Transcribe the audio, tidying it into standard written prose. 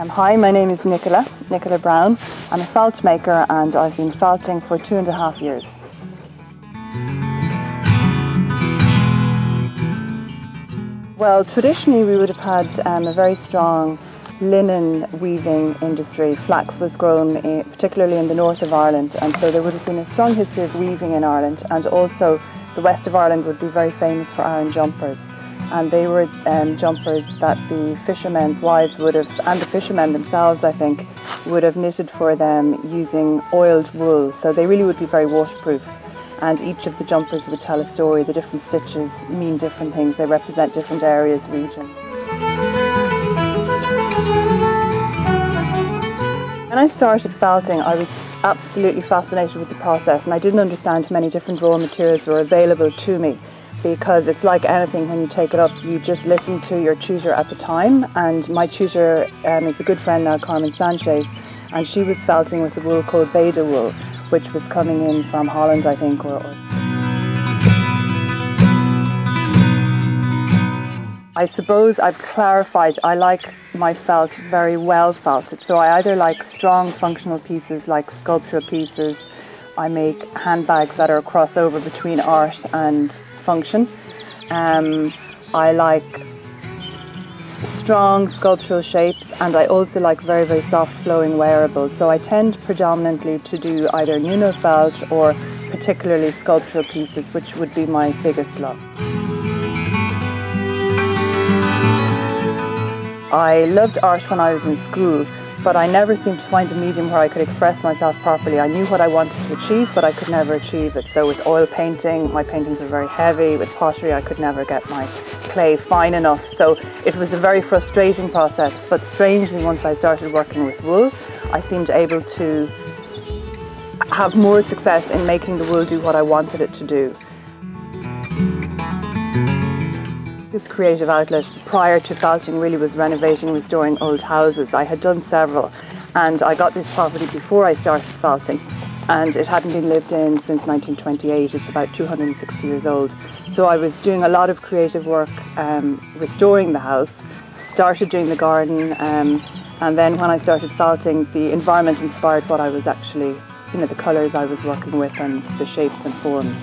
Hi, my name is Nicola Brown. I'm a felt maker and I've been felting for 2.5 years. Well, traditionally we would have had a very strong linen weaving industry. Flax was grown particularly in the north of Ireland, and so there would have been a strong history of weaving in Ireland, and also the west of Ireland would be very famous for iron jumpers. And they were jumpers that the fishermen's wives would have, and the fishermen themselves I think, would have knitted for them using oiled wool. So they really would be very waterproof. And each of the jumpers would tell a story. The different stitches mean different things. They represent different areas, regions. When I started felting, I was absolutely fascinated with the process, and I didn't understand how many different raw materials were available to me. Because it's like anything, when you take it up, you just listen to your tutor at the time. And my tutor is a good friend now, Carmen Sanchez, and she was felting with a wool called Beda wool, which was coming in from Holland, I think. I suppose I've clarified, I like my felt very well felted. So I either like strong functional pieces like sculptural pieces. I make handbags that are a crossover between art and function. I like strong sculptural shapes, and I also like very, very soft flowing wearables. So I tend predominantly to do either Nuno felt or particularly sculptural pieces, which would be my biggest love. I loved art when I was in school, but I never seemed to find a medium where I could express myself properly. I knew what I wanted to achieve, but I could never achieve it. So with oil painting, my paintings were very heavy. With pottery, I could never get my clay fine enough. So it was a very frustrating process. But strangely, once I started working with wool, I seemed able to have more success in making the wool do what I wanted it to do. This creative outlet prior to felting really was renovating and restoring old houses. I had done several, and I got this property before I started felting, and it hadn't been lived in since 1928. It's about 260 years old. So I was doing a lot of creative work restoring the house, started doing the garden, and then when I started felting, the environment inspired what I was actually, the colours I was working with and the shapes and forms.